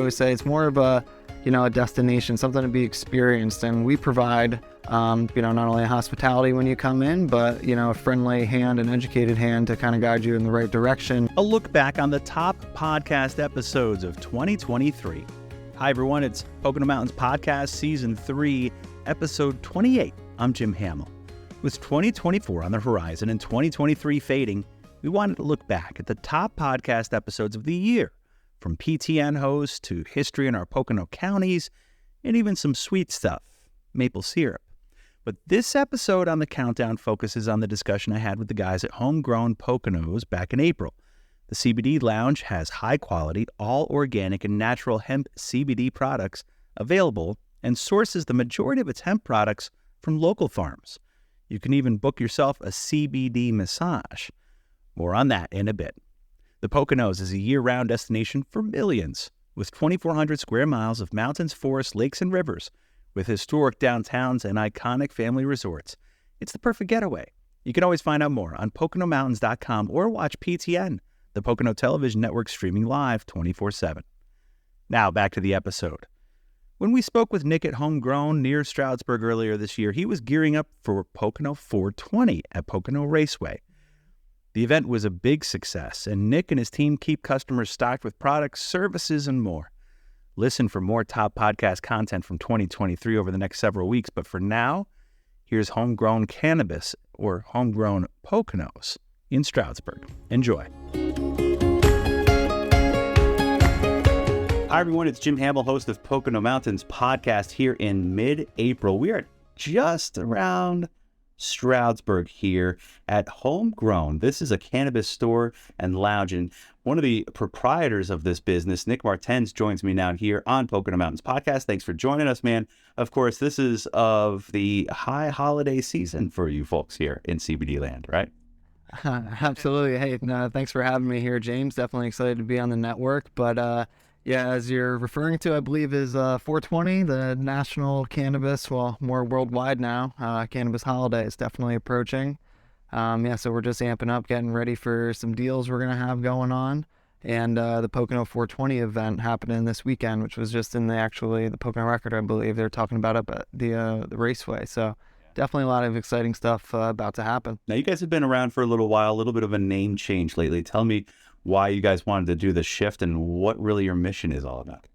always say it's more of a, a destination, something to be experienced. And we provide, not only hospitality when you come in, but, a friendly hand, an educated hand to kind of guide you in the right direction. A look back on the top podcast episodes of 2023. Hi, everyone. It's Pocono Mountains Podcast Season 3, Episode 28. I'm Jim Hamill. With 2024 on the horizon and 2023 fading, we wanted to look back at the top podcast episodes of the year, from PTN hosts to history in our Pocono counties, and even some sweet stuff, maple syrup. But this episode on the countdown focuses on the discussion I had with the guys at Homegrown Poconos back in April. The CBD Lounge has high-quality, all-organic and natural hemp CBD products available and sources the majority of its hemp products from local farms. You can even book yourself a CBD massage. More on that in a bit. The Poconos is a year-round destination for millions, with 2,400 square miles of mountains, forests, lakes, and rivers, with historic downtowns and iconic family resorts. It's the perfect getaway. You can always find out more on PoconoMountains.com or watch PTN, the Pocono Television Network, streaming live 24/7. Now back to the episode. When we spoke with Nick at Homegrown near Stroudsburg earlier this year, he was gearing up for Pocono 420 at Pocono Raceway. The event was a big success, and Nick and his team keep customers stocked with products, services, and more. Listen for more top podcast content from 2023 over the next several weeks, but for now, here's Homegrown Cannabis, or Homegrown Poconos, in Stroudsburg. Enjoy. Hi, everyone. It's Jim Hamill, host of Pocono Mountains Podcast here in mid-April. We are just around Stroudsburg here at Homegrown. This is a cannabis store and lounge, and one of the proprietors of this business, Nick Martens, joins me now here on Pocono Mountains Podcast. Thanks for joining us, man. Of course, this is of the high holiday season for you folks here in CBD land, right? Absolutely. Hey, thanks for having me here, James. Definitely excited to be on the network. But yeah, as you're referring to, I believe is 420, the national cannabis, well, more worldwide now, cannabis holiday is definitely approaching. So we're just amping up, getting ready for some deals we're going to have going on. And the Pocono 420 event happening this weekend, which was just in the Pocono Record, I believe. They're talking about up at the Raceway. So definitely a lot of exciting stuff about to happen. Now, you guys have been around for a little while, a little bit of a name change lately. Tell me why you guys wanted to do the shift and what really your mission is all about.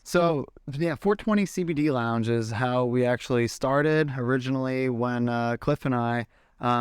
So, yeah, 420 CBD Lounge is how we actually started originally when Cliff and I,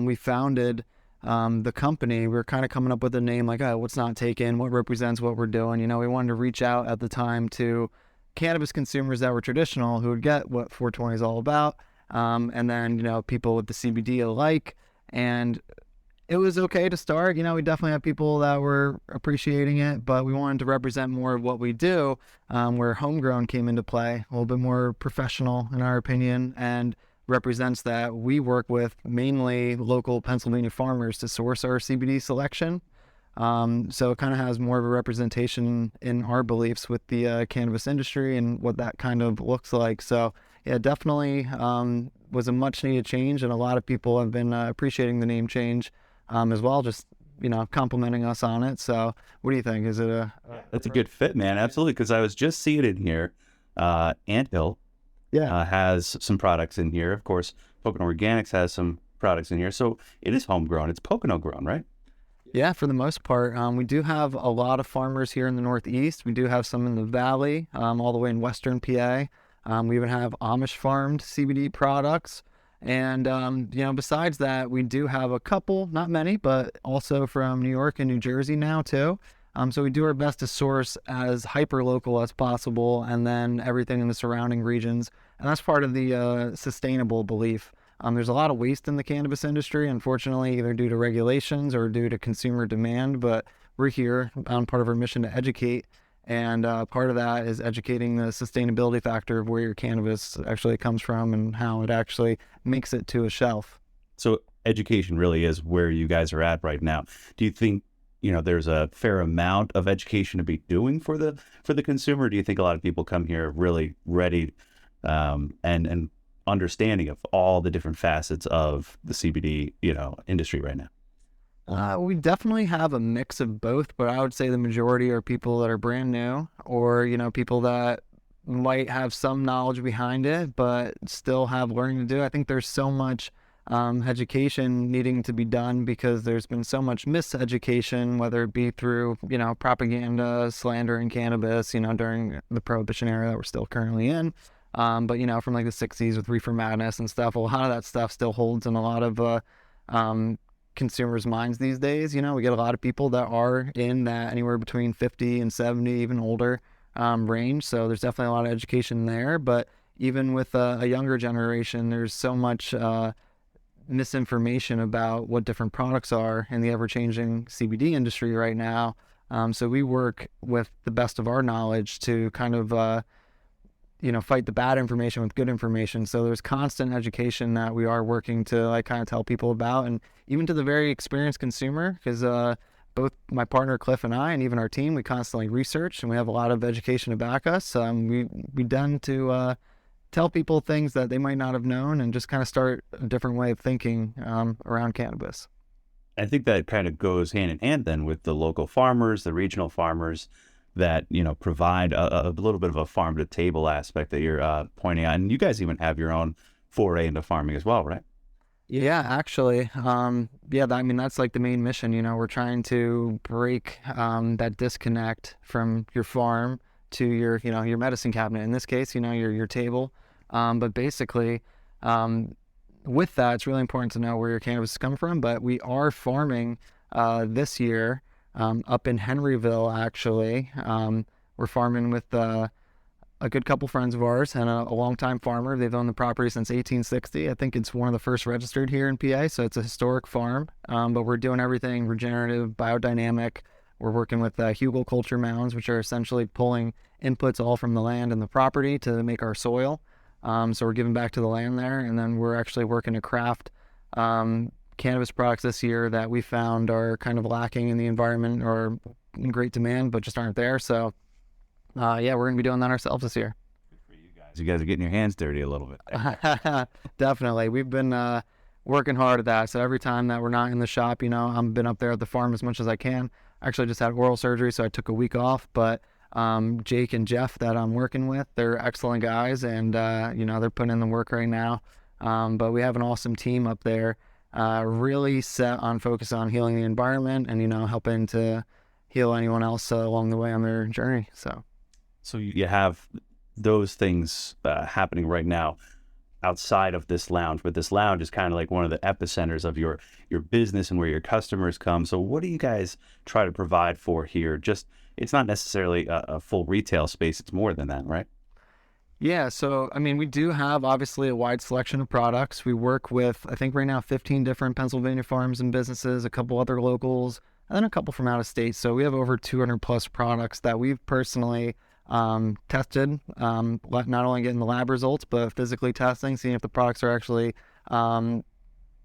we founded the company. We were kind of coming up with a name like, oh, what's not taken, what represents what we're doing. We wanted to reach out at the time to cannabis consumers that were traditional who would get what 420 is all about. And then, people with the CBD alike. And it was okay to start. We definitely have people that were appreciating it, but we wanted to represent more of what we do, where Homegrown came into play, a little bit more professional in our opinion, and represents that we work with mainly local Pennsylvania farmers to source our CBD selection. So it kind of has more of a representation in our beliefs with the cannabis industry and what that kind of looks like. So yeah, definitely was a much needed change, and a lot of people have been appreciating the name change as well, just complimenting us on it. So what do you think? Is it That's a good fit, man. Absolutely, because I was just seeing it in here. Anthill has some products in here. Of course, Pocono Organics has some products in here. So it is homegrown. It's Pocono grown, right? Yeah, for the most part. We do have a lot of farmers here in the Northeast. We do have some in the Valley, all the way in Western PA. We even have Amish farmed CBD products. And, besides that, we do have a couple, not many, but also from New York and New Jersey now too. So we do our best to source as hyper-local as possible, and then everything in the surrounding regions. And that's part of the sustainable belief. There's a lot of waste in the cannabis industry, unfortunately, either due to regulations or due to consumer demand, but we're here on part of our mission to educate. And part of that is educating the sustainability factor of where your cannabis actually comes from and how it actually makes it to a shelf. So education really is where you guys are at right now. Do you think, there's a fair amount of education to be doing for the consumer? Do you think a lot of people come here really ready and understanding of all the different facets of the CBD, industry right now? We definitely have a mix of both, but I would say the majority are people that are brand new, or people that might have some knowledge behind it, but still have learning to do. I think there's so much education needing to be done because there's been so much miseducation, whether it be through propaganda, slandering cannabis, during the Prohibition era that we're still currently in. But from like the '60s with reefer madness and stuff, a lot of that stuff still holds in a lot of consumers' minds these days. We get a lot of people that are in that anywhere between 50 and 70, even older range. So there's definitely a lot of education there. But even with a younger generation, there's so much misinformation about what different products are in the ever-changing CBD industry right now. So we work with the best of our knowledge to kind of fight the bad information with good information. So there's constant education that we are working to like kind of tell people about, and even to the very experienced consumer, because both my partner Cliff and I, and even our team, we constantly research, and we have a lot of education to back us. We done to tell people things that they might not have known, and just kind of start a different way of thinking around cannabis. I think that kind of goes hand in hand then with the local farmers, the regional farmers that, provide a little bit of a farm to table aspect that you're pointing out. And you guys even have your own foray into farming as well, right? Yeah, actually, that's like the main mission. We're trying to break that disconnect from your farm to your medicine cabinet. In this case, your table. But basically, with that, it's really important to know where your cannabis is coming from. But we are farming this year up in Henryville, actually. We're farming with a good couple friends of ours and a longtime farmer. They've owned the property since 1860. I think it's one of the first registered here in PA, so it's a historic farm. But we're doing everything regenerative, biodynamic. We're working with hugelkultur mounds, which are essentially pulling inputs all from the land and the property to make our soil. So we're giving back to the land there, and then we're actually working to craft cannabis products this year that we found are kind of lacking in the environment or in great demand, but just aren't there. So we're going to be doing that ourselves this year. Good for you guys. You guys are getting your hands dirty a little bit. Definitely. We've been working hard at that. So every time that we're not in the shop, I've been up there at the farm as much as I can. I actually just had oral surgery, so I took a week off. But Jake and Jeff that I'm working with, they're excellent guys, and they're putting in the work right now. But we have an awesome team up there, really set on focus on healing the environment and helping to heal anyone else along the way on their journey. So you have those things happening right now outside of this lounge, but this lounge is kind of like one of the epicenters of your business and where your customers come. So what do you guys try to provide for here? Just, it's not necessarily a full retail space. It's more than that, right? Yeah, so we do have obviously a wide selection of products. We work with, I think right now, 15 different Pennsylvania farms and businesses, a couple other locals, and then a couple from out of state. So we have over 200 plus products that we've personally tested, not only getting the lab results, but physically testing, seeing if the products are actually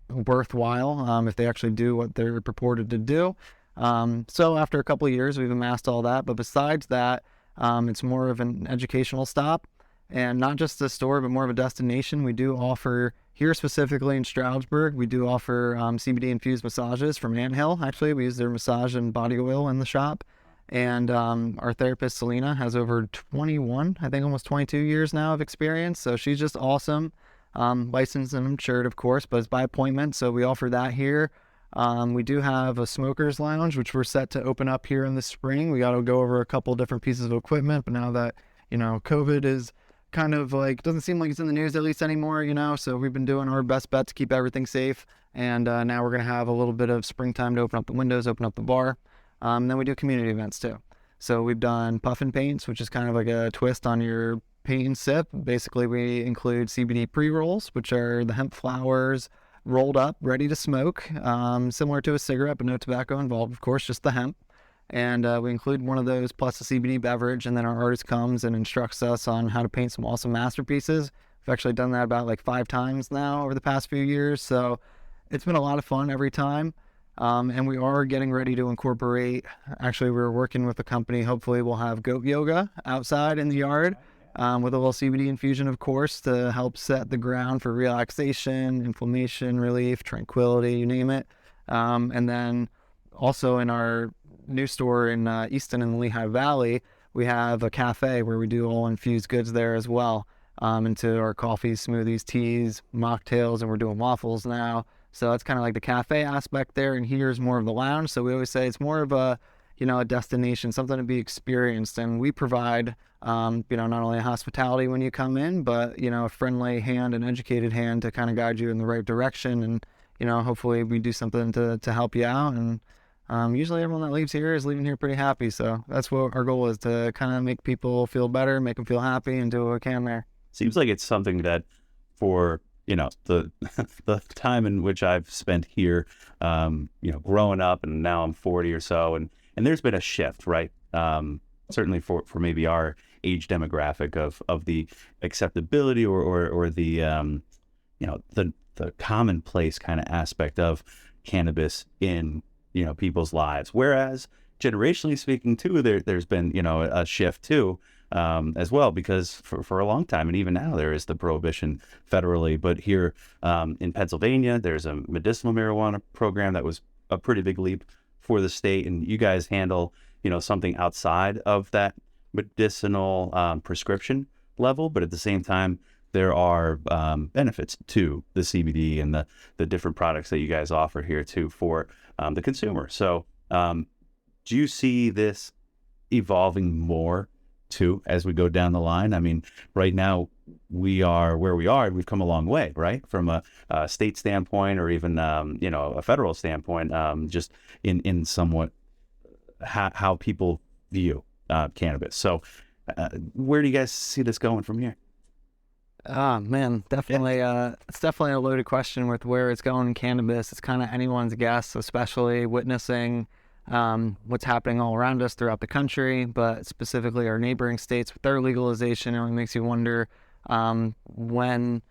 worthwhile, if they actually do what they're purported to do. So after a couple of years, we've amassed all that. But besides that, it's more of an educational stop, and not just a store, but more of a destination. We do offer here specifically in Stroudsburg, we do offer CBD infused massages from Anthill. Actually, we use their massage and body oil in the shop. And our therapist, Selena, has over 21, I think almost 22 years now of experience. So she's just awesome. Licensed and insured, of course, but it's by appointment. So we offer that here. We do have a smoker's lounge, which we're set to open up here in the spring. We got to go over a couple different pieces of equipment. But now that, COVID is kind of like, doesn't seem like it's in the news at least anymore, So we've been doing our best bet to keep everything safe. And now we're going to have a little bit of springtime to open up the windows, open up the bar. Then we do community events too. So we've done puffin paints, which is kind of like a twist on your paint and sip. Basically, we include CBD pre-rolls, which are the hemp flowers rolled up, ready to smoke, similar to a cigarette, but no tobacco involved, of course, just the hemp. And we include one of those plus a CBD beverage, and then our artist comes and instructs us on how to paint some awesome masterpieces. We've actually done that about like 5 times now over the past few years. So it's been a lot of fun every time. And we are getting ready to incorporate, actually we're working with a company, hopefully we'll have goat yoga outside in the yard, with a little CBD infusion, of course, to help set the ground for relaxation, inflammation relief, tranquility, you name it. And then also in our new store in Easton in the Lehigh Valley, we have a cafe where we do all infused goods there as well, into our coffees, smoothies, teas, mocktails, and we're doing waffles now. So that's kind of like the cafe aspect there, and here's more of the lounge. So we always say it's more of a, a destination, something to be experienced, and we provide, not only hospitality when you come in, but a friendly hand, an educated hand to kind of guide you in the right direction, and hopefully we do something to help you out. And usually everyone that leaves here is leaving here pretty happy. So that's what our goal is, to kind of make people feel better, make them feel happy, and do what we can there. Seems like it's something that for, the the time in which I've spent here, growing up, and now I'm 40 or so, and there's been a shift, right? Certainly for maybe our age demographic of the acceptability or the, the commonplace kind of aspect of cannabis in, people's lives. Whereas generationally speaking too, there's been, a shift too, as well, because for a long time, and even now, there is the prohibition federally, but here in Pennsylvania, there's a medicinal marijuana program that was a pretty big leap for the state, and you guys handle, something outside of that medicinal prescription level, but at the same time, there are benefits to the CBD and the different products that you guys offer here too for the consumer. So do you see this evolving more too as we go down the line? I mean, right now we are where we are, and we've come a long way, right? From a state standpoint, or even, a federal standpoint, just in somewhat how people view cannabis. So where do you guys see this going from here? Man, definitely. It's definitely a loaded question with where it's going in cannabis. It's kind of anyone's guess, especially witnessing what's happening all around us throughout the country, but specifically our neighboring states with their legalization. It really makes you wonder when,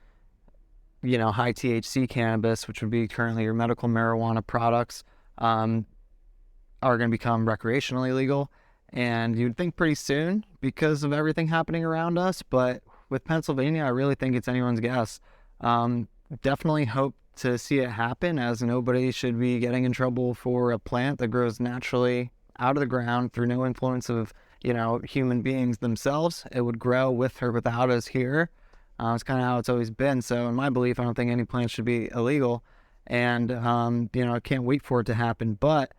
high THC cannabis, which would be currently your medical marijuana products, are going to become recreationally legal. And you'd think pretty soon because of everything happening around us, but with Pennsylvania, I really think it's anyone's guess. Definitely hope to see it happen, as nobody should be getting in trouble for a plant that grows naturally out of the ground through no influence of, human beings themselves. It would grow with or without us here. It's kind of how it's always been. So in my belief, I don't think any plant should be illegal. And, I can't wait for it to happen. But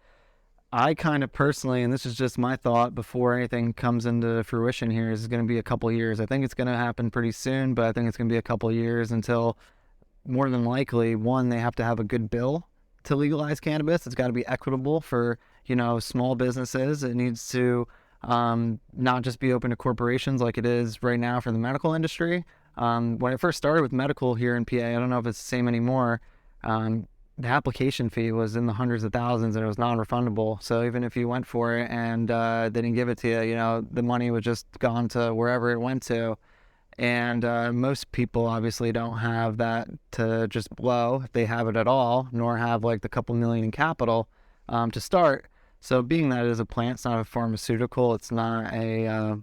I kind of personally, and this is just my thought before anything comes into fruition here, is going to be a couple of years. I think it's going to happen pretty soon, but I think it's going to be a couple of years until, more than likely, one, they have to have a good bill to legalize cannabis. It's got to be equitable for, small businesses. It needs to not just be open to corporations like it is right now for the medical industry. When I first started with medical here in PA, I don't know if it's the same anymore, the application fee was in the hundreds of thousands, and it was non-refundable. So even if you went for it and they didn't give it to you, the money was just gone to wherever it went to. And most people obviously don't have that to just blow, if they have it at all, nor have like the couple million in capital to start. So being that it is a plant, it's not a pharmaceutical, it's not a,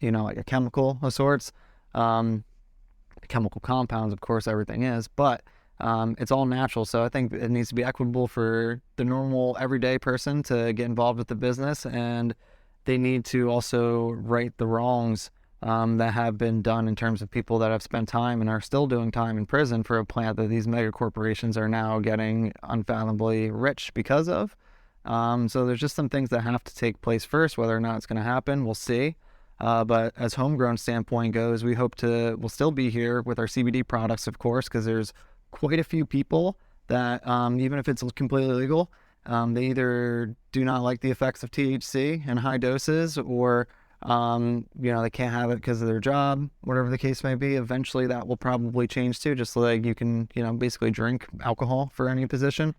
like a chemical of sorts. Chemical compounds, of course, everything is, but it's all natural. So I think it needs to be equitable for the normal everyday person to get involved with the business, and they need to also right the wrongs that have been done in terms of people that have spent time and are still doing time in prison for a plant that these mega corporations are now getting unfathomably rich because of. So there's just some things that have to take place first. Whether or not it's going to happen, we'll see. But as Homegrown standpoint goes, we hope we'll still be here with our CBD products, of course, because there's quite a few people that, even if it's completely legal, they either do not like the effects of THC in high doses, or, they can't have it because of their job, whatever the case may be. Eventually that will probably change too, just like you can, basically drink alcohol for any position.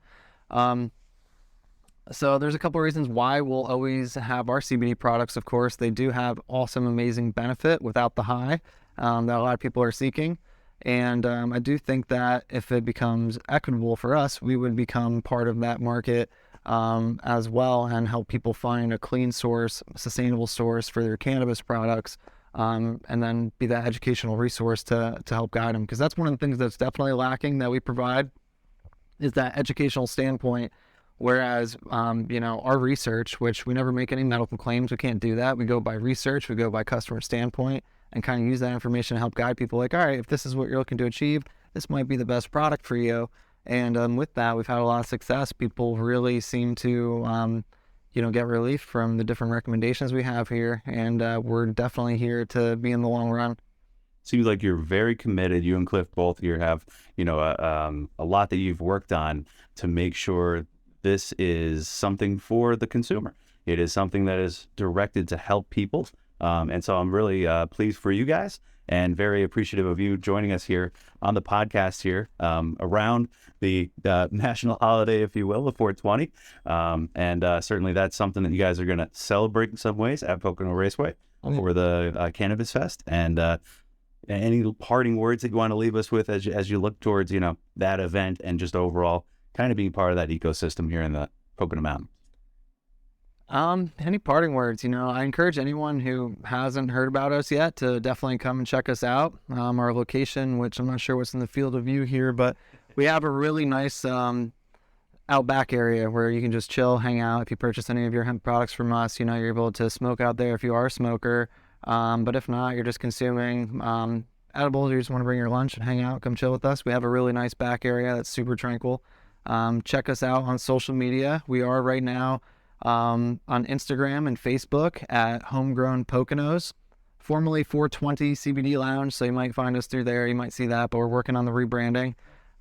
So there's a couple of reasons why we'll always have our CBD products. Of course, they do have awesome, amazing benefit without the high that a lot of people are seeking. And I do think that if it becomes equitable for us, we would become part of that market as well, and help people find a clean source, sustainable source for their cannabis products, and then be that educational resource to help guide them. Because that's one of the things that's definitely lacking that we provide is that educational standpoint. Whereas, our research, which we never make any medical claims, we can't do that. We go by research, we go by customer standpoint, and kind of use that information to help guide people like, all right, if this is what you're looking to achieve, this might be the best product for you. And with that, we've had a lot of success. People really seem to, get relief from the different recommendations we have here. And we're definitely here to be in the long run. Seems like you're very committed. You and Cliff both here have, a lot that you've worked on to make sure this is something for the consumer. It is something that is directed to help people. And so I'm really pleased for you guys and very appreciative of you joining us here on the podcast here around the national holiday, if you will, the 420. And certainly that's something that you guys are going to celebrate in some ways at Pocono Raceway for the Cannabis Fest. And any parting words that you want to leave us with as you look towards, that event and just overall kind of being part of that ecosystem here in the Pocono Mountains? Any parting words? I encourage anyone who hasn't heard about us yet to definitely come and check us out. Our location, which I'm not sure what's in the field of view here, but we have a really nice outback area where you can just chill, hang out. If you purchase any of your hemp products from us, you're able to smoke out there if you are a smoker. But if not, you're just consuming edibles, you just want to bring your lunch and hang out, come chill with us. We have a really nice back area that's super tranquil. Check us out on social media. We are right now on Instagram and Facebook at Homegrown Poconos, formerly 420 CBD Lounge. So you might find us through there. You might see that, but we're working on the rebranding.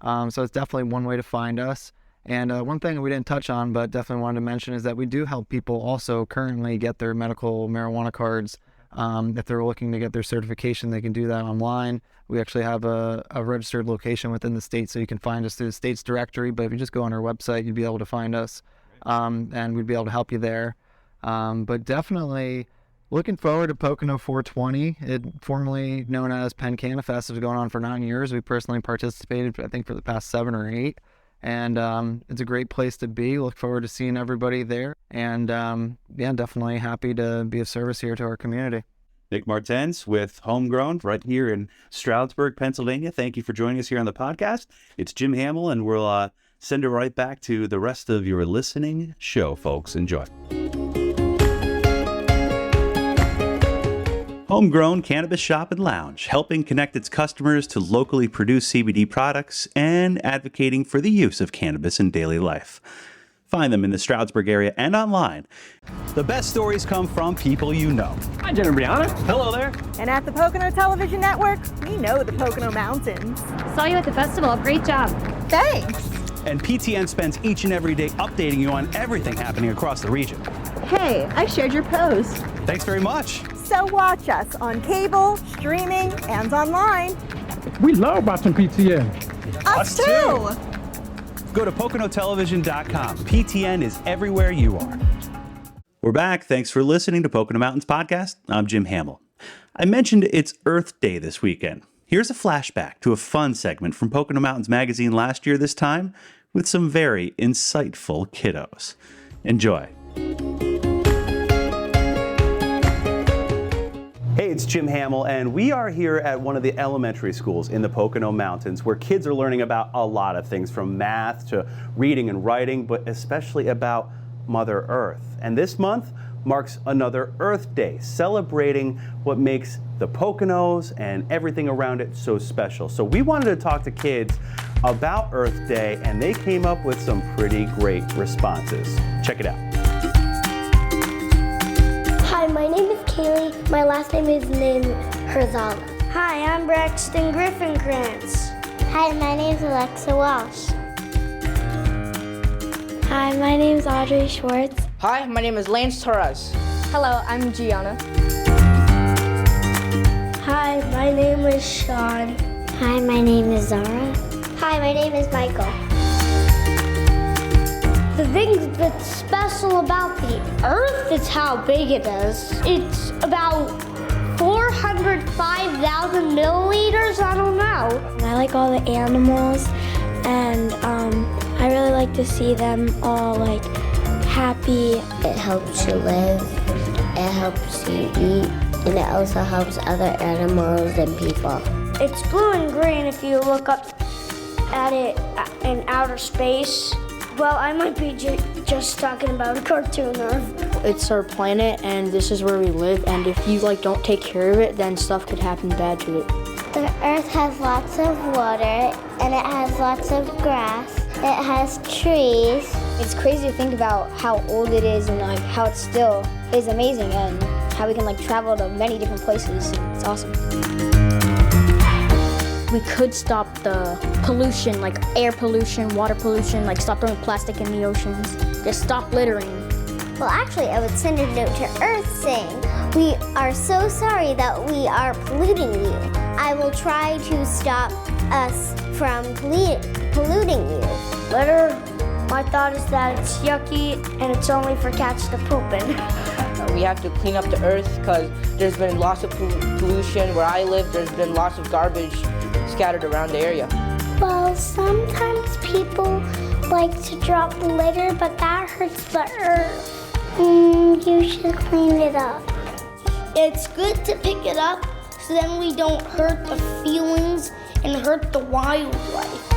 So it's definitely one way to find us. And one thing we didn't touch on, but definitely wanted to mention, is that we do help people also currently get their medical marijuana cards. If they're looking to get their certification, they can do that online. We actually have a registered location within the state, so you can find us through the state's directory. But if you just go on our website, you'd be able to find us, and we'd be able to help you there. But definitely looking forward to Pocono 420. It formerly known as Penn Canna Fest. It was going on for 9 years. We personally participated, I think, for the past 7 or 8. And it's a great place to be. Look forward to seeing everybody there. And definitely happy to be of service here to our community. Nick Martens with Homegrown right here in Stroudsburg, Pennsylvania. Thank you for joining us here on the podcast. It's Jim Hamill, and we'll send it right back to the rest of your listening show, folks. Enjoy. Homegrown Cannabis Shop and Lounge, helping connect its customers to locally produced CBD products and advocating for the use of cannabis in daily life. Find them in the Stroudsburg area and online. The best stories come from people you know. Hi, Jen and Brianna. Hello there. And at the Pocono Television Network, we know the Pocono Mountains. Saw you at the festival. Great job. Thanks. And PTN spends each and every day updating you on everything happening across the region. Hey, I shared your post. Thanks very much. So watch us on cable, streaming, and online. We love watching PTN. Us too. Go to PoconoTelevision.com. PTN is everywhere you are. We're back. Thanks for listening to Pocono Mountains Podcast. I'm Jim Hamill. I mentioned it's Earth Day this weekend. Here's a flashback to a fun segment from Pocono Mountains Magazine last year, this time with some very insightful kiddos. Enjoy. Hey, it's Jim Hamill, and we are here at one of the elementary schools in the Pocono Mountains where kids are learning about a lot of things, from math to reading and writing, but especially about Mother Earth. And this month marks another Earth Day, celebrating what makes the Poconos and everything around it so special. So we wanted to talk to kids about Earth Day, and they came up with some pretty great responses. Check it out. Hi, my name is Kaylee. My last name is Herzala. Hi, I'm Braxton Griffinkrantz. Hi, my name is Alexa Walsh. Hi, my name is Audrey Schwartz. Hi, my name is Lance Torres. Hello, I'm Gianna. Hi, my name is Sean. Hi, my name is Zara. Hi, my name is Michael. The thing that's special about the Earth is how big it is. It's about 405,000 milliliters, I don't know. I like all the animals, and I really like to see them all like happy. It helps you live, it helps you eat, and it also helps other animals and people. It's blue and green if you look up at it in outer space. Well, I might be just talking about a cartoon Earth. It's our planet, and this is where we live. And if you don't take care of it, then stuff could happen bad to it. The Earth has lots of water, and it has lots of grass. It has trees. It's crazy to think about how old it is and how it still is amazing and how we can travel to many different places. It's awesome. We could stop the pollution, like air pollution, water pollution, stop throwing plastic in the oceans. Just stop littering. Well, actually, I would send a note to Earth saying, "We are so sorry that we are polluting you. I will try to stop us from polluting you." Litter, my thought is that it's yucky and it's only for cats to poop in. We have to clean up the earth because there's been lots of pollution. Where I live, there's been lots of garbage scattered around the area. Well, sometimes people like to drop litter, but that hurts the Earth. You should clean it up. It's good to pick it up so then we don't hurt the feelings and hurt the wildlife.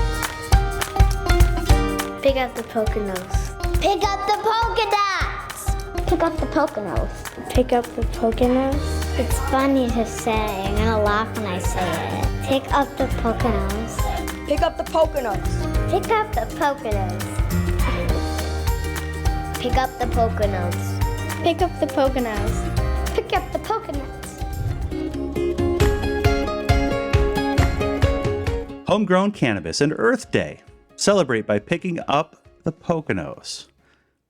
Pick up the Poconos. Pick up the polka dots. Pick up the Poconos. Pick up the Poconos. It's funny to say. I'm gonna laugh when I say it. Pick up the Poconos. Pick up the Poconos. Pick up the Poconos. Pick up the Poconos. Pick up the Poconos. Pick up the Poconos. Homegrown Cannabis and Earth Day. Celebrate by picking up the Poconos.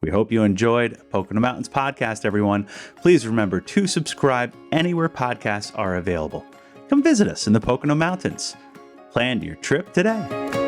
We hope you enjoyed Pocono Mountains podcast, everyone. Please remember to subscribe anywhere podcasts are available. Come visit us in the Pocono Mountains. Plan your trip today.